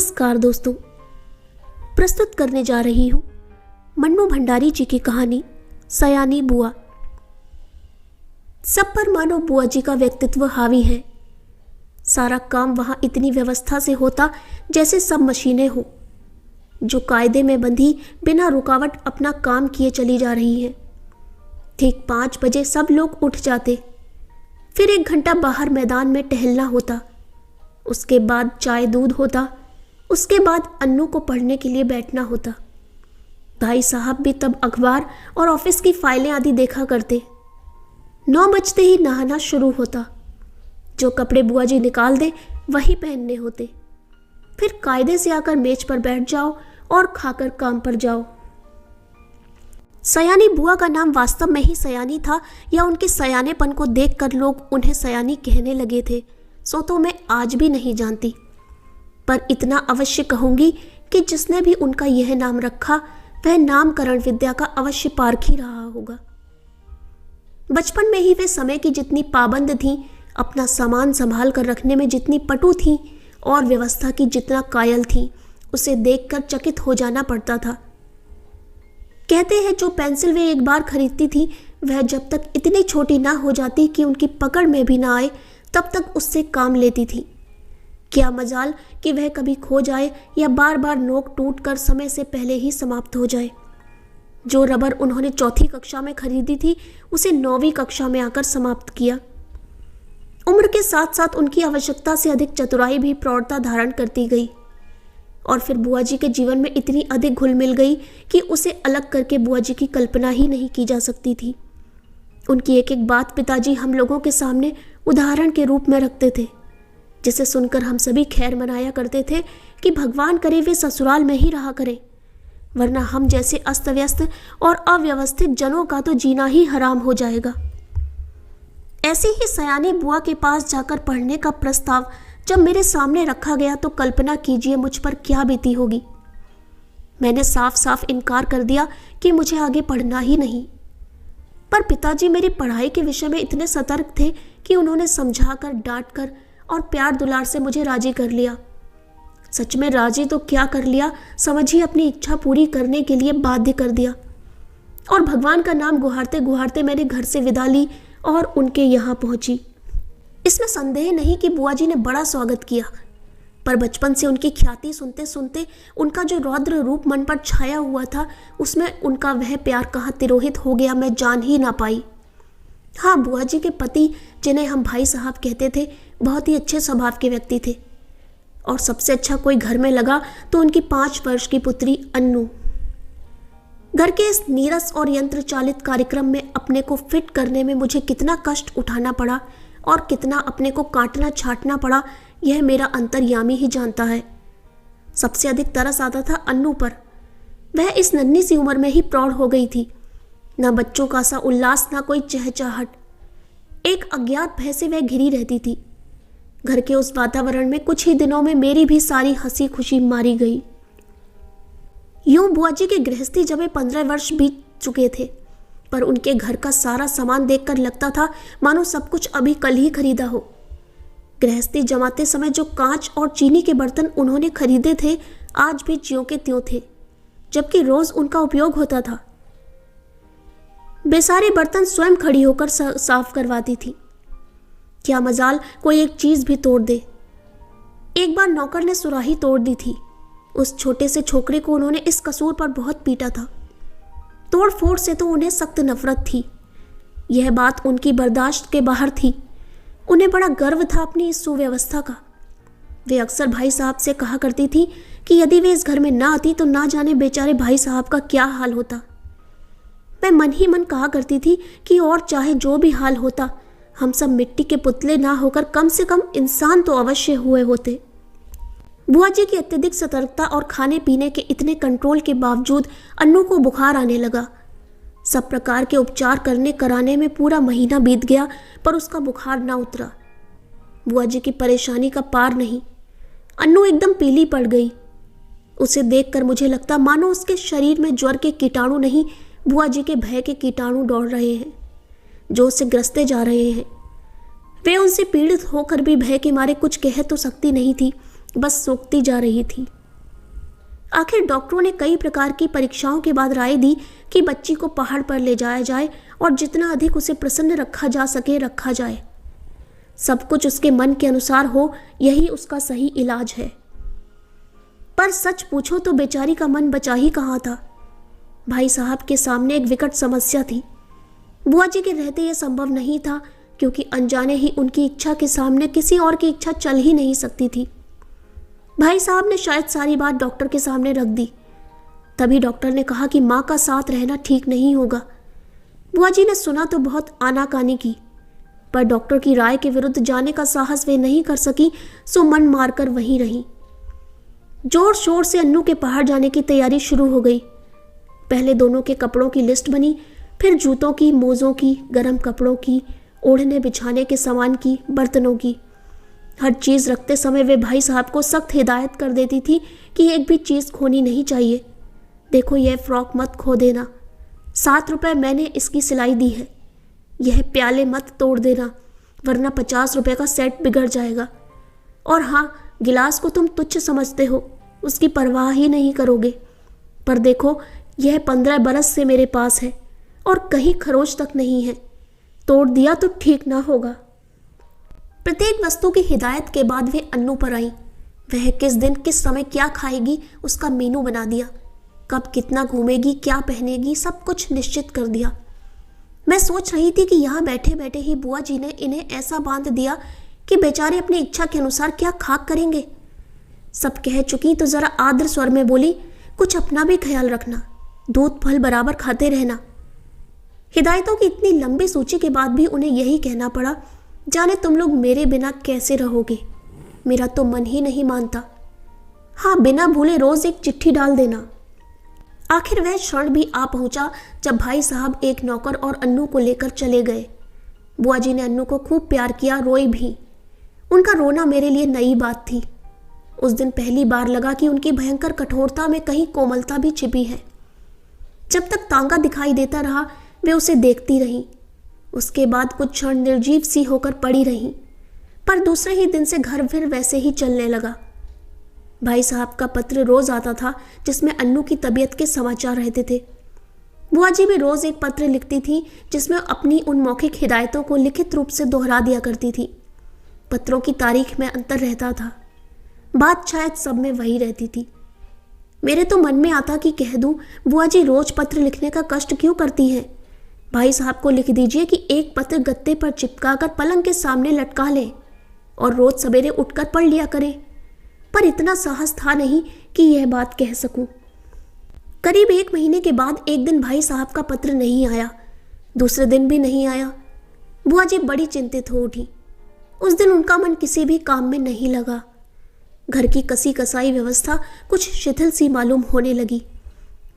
नमस्कार दोस्तों, प्रस्तुत करने जा रही हूँ मन्नू भंडारी जी की कहानी सयानी बुआ। सब पर मानो बुआ जी का व्यक्तित्व हावी है। सारा काम वहाँ इतनी व्यवस्था से होता जैसे सब मशीनें हो, जो कायदे में बंधी बिना रुकावट अपना काम किए चली जा रही है। ठीक 5 बजे सब लोग उठ जाते, फिर 1 घंटा बाहर मैदान में टहलना होता, उसके बाद चाय दूध होता, उसके बाद अन्नू को पढ़ने के लिए बैठना होता। भाई साहब भी तब अखबार और ऑफिस की फाइलें आदि देखा करते। 9 बजते ही नहाना शुरू होता। जो कपड़े बुआ जी निकाल दे वही पहनने होते। फिर कायदे से आकर मेज पर बैठ जाओ और खाकर काम पर जाओ। सयानी बुआ का नाम वास्तव में ही सयानी था या उनके सयानेपन को देखकर लोग उन्हें सयानी कहने लगे थे, सो तो मैं आज भी नहीं जानती। पर इतना अवश्य कहूंगी कि जिसने भी उनका यह नाम रखा वह नामकरण विद्या का अवश्य पारखी रहा होगा। बचपन में ही वे समय की जितनी पाबंद थीं, अपना सामान संभाल कर रखने में जितनी पटु थीं और व्यवस्था की जितना कायल थीं, उसे देखकर चकित हो जाना पड़ता था। कहते हैं जो पेंसिल वे एक बार खरीदती थी वह जब तक इतनी छोटी ना हो जाती कि उनकी पकड़ में भी ना आए तब तक उससे काम लेती थी। क्या मजाल कि वह कभी खो जाए या बार बार नोक टूट कर समय से पहले ही समाप्त हो जाए। जो रबर उन्होंने 4वीं कक्षा में खरीदी थी उसे 9वीं कक्षा में आकर समाप्त किया। उम्र के साथ साथ उनकी आवश्यकता से अधिक चतुराई भी प्रौढ़ता धारण करती गई और फिर बुआ जी के जीवन में इतनी अधिक घुल मिल गई कि उसे अलग करके बुआ जी की कल्पना ही नहीं की जा सकती थी। उनकी एक एक बात पिताजी हम लोगों के सामने उदाहरण के रूप में रखते थे, जिसे सुनकर हम सभी खैर मनाया करते थे कि भगवान करे वे ससुराल में ही रहा करें, वरना हम जैसे अस्त व्यस्त और अव्यवस्थित जनों का तो जीना ही हराम हो जाएगा। ऐसे ही सयानी बुआ के पास जाकर पढ़ने का प्रस्ताव जब मेरे सामने रखा गया तो कल्पना कीजिए मुझ पर क्या बीती होगी। मैंने साफ साफ इनकार कर दिया कि मुझे आगे पढ़ना ही नहीं। पर पिताजी मेरी पढ़ाई के विषय में इतने सतर्क थे कि उन्होंने समझाकर, डांटकर और प्यार दुलार से मुझे राजी कर लिया। सच में राजी तो क्या कर लिया, समझिए अपनी इच्छा पूरी करने के लिए बाध्य कर दिया। और भगवान का नाम गुहारते गुहारते मैंने घर से विदा ली और उनके यहाँ पहुंची। इसमें संदेह नहीं कि बुआ जी ने बड़ा स्वागत किया, पर बचपन से उनकी ख्याति सुनते सुनते उनका जो रौद्र रूप मन पर छाया हुआ था उसमें उनका वह प्यार कहाँ तिरोहित हो गया मैं जान ही ना पाई। हाँ, बुआ जी के पति जिन्हें हम भाई साहब कहते थे बहुत ही अच्छे स्वभाव के व्यक्ति थे और सबसे अच्छा कोई घर में लगा तो उनकी 5 वर्ष की पुत्री अन्नू। घर के इस नीरस और यंत्र चालित कार्यक्रम में अपने को फिट करने में मुझे कितना कष्ट उठाना पड़ा और कितना अपने को काटना छाटना पड़ा यह मेरा अंतर्यामी ही जानता है। सबसे अधिक तरस आता था अन्नू पर। वह इस नन्ही सी उम्र में ही प्रौढ़ हो गई थी। ना बच्चों का सा उल्लास, ना कोई चहचहाट। एक अज्ञात भय से वह घिरी रहती थी। घर के उस वातावरण में कुछ ही दिनों में मेरी भी सारी हंसी खुशी मारी गई। यूं बुआ जी के गृहस्थी जमे 15 वर्ष बीत चुके थे, पर उनके घर का सारा सामान देखकर लगता था मानो सब कुछ अभी कल ही खरीदा हो। गृहस्थी जमाते समय जो कांच और चीनी के बर्तन उन्होंने खरीदे थे आज भी ज्यों के त्यों थे, जबकि रोज उनका उपयोग होता था। बेसारे बर्तन स्वयं खड़ी होकर साफ करवाती थी। क्या मजाल कोई एक चीज भी तोड़ दे। एक बार नौकर ने सुराही तोड़ दी थी। उस छोटे से छोकरे को उन्होंने इस कसूर पर बहुत पीटा था। तोड़ फोड़ से तो उन्हें सख्त नफरत थी। यह बात उनकी बर्दाश्त के बाहर थी। उन्हें बड़ा गर्व था अपनी इस सुव्यवस्था का। वे अक्सर भाई साहब से कहा करती थी कि यदि वे इस घर में ना आती तो ना जाने बेचारे भाई साहब का क्या हाल होता। मैं मन ही मन कहा करती थी कि और चाहे जो भी हाल होता, हम सब मिट्टी के पुतले ना होकर कम से कम इंसान तो अवश्य हुए होते। बुआ जी की अत्यधिक सतर्कता और खाने पीने के इतने कंट्रोल के बावजूद अन्नू को बुखार आने लगा। सब प्रकार के उपचार करने कराने में पूरा महीना बीत गया पर उसका बुखार ना उतरा। बुआ जी की परेशानी का पार नहीं। अन्नू एकदम पीली पड़ गई। उसे देखकर मुझे लगता मानो उसके शरीर में ज्वर के कीटाणु नहीं, बुआ जी के भय के कीटाणु दौड़ रहे हैं जो उसे ग्रसते जा रहे हैं। वे उनसे पीड़ित होकर भी भय के मारे कुछ कह तो सकती नहीं थी, बस सोखती जा रही थी। आखिर डॉक्टरों ने कई प्रकार की परीक्षाओं के बाद राय दी कि बच्ची को पहाड़ पर ले जाया जाए और जितना अधिक उसे प्रसन्न रखा जा सके रखा जाए। सब कुछ उसके मन के अनुसार हो, यही उसका सही इलाज है। पर सच पूछो तो बेचारी का मन बचा ही कहाँ था। भाई साहब के सामने एक विकट समस्या थी। बुआ जी के रहते यह संभव नहीं था, क्योंकि अनजाने ही उनकी इच्छा के सामने किसी और की इच्छा चल ही नहीं सकती थी। भाई साहब ने शायद सारी बात डॉक्टर के सामने रख दी। तभी डॉक्टर ने कहा कि माँ का साथ रहना ठीक नहीं होगा। बुआ जी ने सुना तो बहुत आनाकानी की, पर डॉक्टर की राय के विरुद्ध जाने का साहस वे नहीं कर सकी, सो मन मारकर वहीं रही। जोर शोर से अन्नू के पहाड़ जाने की तैयारी शुरू हो गई। पहले दोनों के कपड़ों की लिस्ट बनी, फिर जूतों की, मोज़ों की, गर्म कपड़ों की, ओढ़ने बिछाने के सामान की, बर्तनों की। हर चीज़ रखते समय वे भाई साहब को सख्त हिदायत कर देती थी कि एक भी चीज़ खोनी नहीं चाहिए। देखो, यह फ्रॉक मत खो देना, 7 रुपए मैंने इसकी सिलाई दी है। यह प्याले मत तोड़ देना, वरना 50 रुपए का सेट बिगड़ जाएगा। और हाँ, गिलास को तुम तुच्छ समझते हो, उसकी परवाह ही नहीं करोगे। पर देखो, यह 15 बरस से मेरे पास है और कहीं खरोच तक नहीं है, तोड़ दिया तो ठीक ना होगा। प्रत्येक वस्तु की हिदायत के बाद वे अन्नू पर आई। वह किस दिन किस समय क्या खाएगी उसका मेनू बना दिया। कब कितना घूमेगी, क्या पहनेगी, सब कुछ निश्चित कर दिया। मैं सोच रही थी कि यहाँ बैठे बैठे ही बुआ जी ने इन्हें ऐसा बांध दिया कि बेचारे अपनी इच्छा के अनुसार क्या खाक करेंगे। सब कह चुकी तो जरा आर्द्र स्वर में बोली, कुछ अपना भी ख्याल रखना, दूध फल बराबर खाते रहना। हिदायतों की इतनी लंबी सूची के बाद भी उन्हें यही कहना पड़ा, जाने तुम लोग मेरे बिना कैसे रहोगे, मेरा तो मन ही नहीं मानता। हाँ, बिना भूले रोज एक चिट्ठी डाल देना। आखिर वह क्षण भी आ पहुंचा जब भाई साहब एक नौकर और अन्नू को लेकर चले गए। बुआ जी ने अन्नू को खूब प्यार किया, रोई भी। उनका रोना मेरे लिए नई बात थी। उस दिन पहली बार लगा कि उनकी भयंकर कठोरता में कहीं कोमलता भी छिपी है। जब तक तांगा दिखाई देता रहा वे उसे देखती रहीं। उसके बाद कुछ क्षण निर्जीव सी होकर पड़ी रहीं, पर दूसरे ही दिन से घर फिर वैसे ही चलने लगा। भाई साहब का पत्र रोज आता था जिसमें अन्नू की तबीयत के समाचार रहते थे। बुआ जी भी रोज एक पत्र लिखती थी जिसमें अपनी उन मौखिक हिदायतों को लिखित रूप से दोहरा दिया करती थी। पत्रों की तारीख में अंतर रहता था, बात शायद सब में वही रहती थी। मेरे तो मन में आता कि कह दूं, बुआ जी रोज पत्र लिखने का कष्ट क्यों करती हैं? भाई साहब को लिख दीजिए कि एक पत्र गत्ते पर चिपकाकर पलंग के सामने लटका लें और रोज सवेरे उठकर पढ़ लिया करें। पर इतना साहस था नहीं कि यह बात कह सकूं। करीब 1 महीने के बाद एक दिन भाई साहब का पत्र नहीं आया, दूसरे दिन भी नहीं आया। बुआ जी बड़ी चिंतित हो उठी। उस दिन उनका मन किसी भी काम में नहीं लगा। घर की कसी कसाई व्यवस्था कुछ शिथिल सी मालूम होने लगी।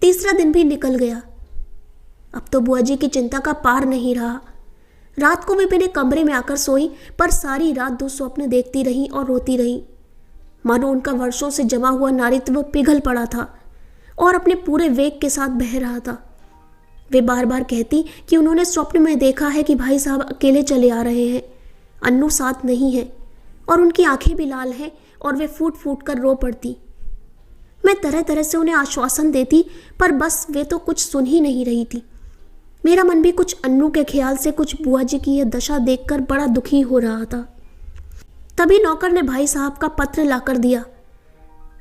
तीसरा दिन भी निकल गया। अब तो बुआ जी की चिंता का पार नहीं रहा। रात को वे मेरे कमरे में आकर सोई, पर सारी रात दुस्वप्न देखती रही और रोती रही, मानो उनका वर्षों से जमा हुआ नारीत्व पिघल पड़ा था और अपने पूरे वेग के साथ बह रहा था। वे बार बार कहती कि उन्होंने स्वप्न में देखा है कि भाई साहब अकेले चले आ रहे हैं, अन्नू साथ नहीं है, और उनकी आंखें भी लाल हैं और वे फूट फूट कर रो पड़ती। मैं तरह तरह से उन्हें आश्वासन देती, पर बस वे तो कुछ सुन ही नहीं रही थी। मेरा मन भी कुछ अन्नू के ख्याल से, कुछ बुआ जी की यह दशा देखकर बड़ा दुखी हो रहा था। तभी नौकर ने भाई साहब का पत्र लाकर दिया।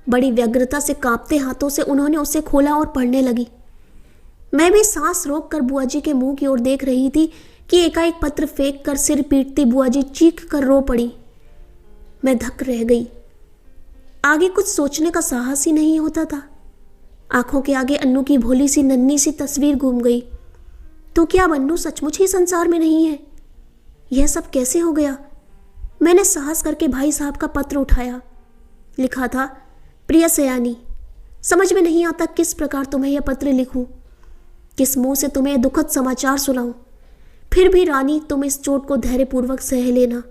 बड़ी व्यग्रता से कांपते हाथों से उन्होंने उसे खोला और पढ़ने लगी। मैं भी सांस रोक कर बुआ जी के मुंह की ओर देख रही थी कि एकाएक पत्र फेंक कर सिर पीटती बुआ जी चीख कर रो पड़ी। मैं धक रह गई। आगे कुछ सोचने का साहस ही नहीं होता था। आंखों के आगे अन्नू की भोली सी नन्ही सी तस्वीर घूम गई। तो क्या अन्नू सचमुच ही संसार में नहीं है? यह सब कैसे हो गया? मैंने साहस करके भाई साहब का पत्र उठाया। लिखा था, प्रिय सयानी, समझ में नहीं आता किस प्रकार तुम्हें यह पत्र लिखूं, किस मुंह से तुम्हें दुखद समाचार सुनाऊं। फिर भी रानी, तुम इस चोट को धैर्यपूर्वक सह लेना।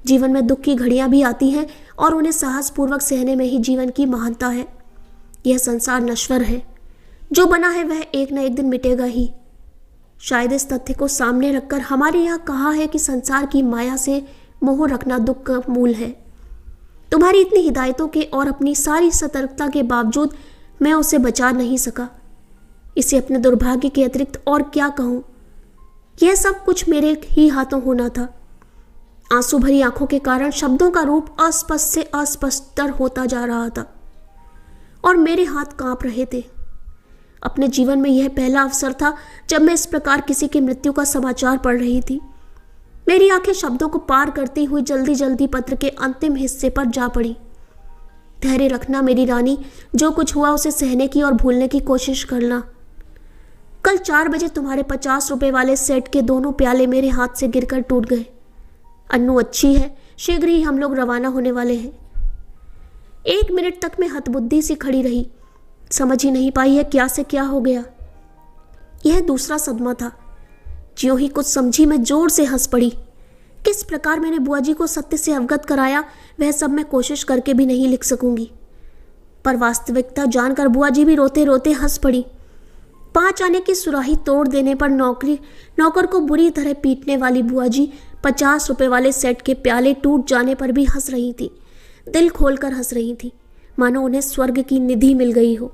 जीवन में दुख की घड़ियां भी आती हैं और उन्हें साहसपूर्वक सहने में ही जीवन की महानता है। यह संसार नश्वर है, जो बना है वह एक न एक दिन मिटेगा ही। शायद इस तथ्य को सामने रखकर हमारे यहाँ कहा है कि संसार की माया से मोह रखना दुख का मूल है। तुम्हारी इतनी हिदायतों के और अपनी सारी सतर्कता के बावजूद मैं उसे बचा नहीं सका। इसे अपने दुर्भाग्य के अतिरिक्त और क्या कहूँ। यह सब कुछ मेरे ही हाथों होना था। आंसू भरी आंखों के कारण शब्दों का रूप अस्पष्ट से अस्पष्टतर होता जा रहा था और मेरे हाथ कांप रहे थे। अपने जीवन में यह पहला अवसर था जब मैं इस प्रकार किसी की मृत्यु का समाचार पढ़ रही थी। मेरी आंखें शब्दों को पार करती हुई जल्दी जल्दी पत्र के अंतिम हिस्से पर जा पड़ी। धैर्य रखना मेरी रानी, जो कुछ हुआ उसे सहने की और भूलने की कोशिश करना। कल 4 बजे तुम्हारे 50 रुपए वाले सेट के दोनों प्याले मेरे हाथ से गिरकर टूट गए। अन्नू अच्छी है, शीघ्र ही हम लोग रवाना होने वाले हैं। 1 मिनट तक मैं हतबुद्धि सी खड़ी रही, समझ ही नहीं पाई है क्या से क्या हो गया। यह दूसरा सदमा था। ज्यों ही कुछ समझी मैं जोर से हंस पड़ी। किस प्रकार मैंने बुआ जी को सत्य से अवगत कराया वह सब मैं कोशिश करके भी नहीं लिख सकूंगी, पर वास्तविकता जानकर बुआ जी भी रोते रोते हंस पड़ी। 5 आने की सुराही तोड़ देने पर नौकर को बुरी तरह पीटने वाली बुआ जी 50 रुपए वाले सेट के प्याले टूट जाने पर भी हंस रही थी। दिल खोलकर हंस रही थी, मानो उन्हें स्वर्ग की निधि मिल गई हो।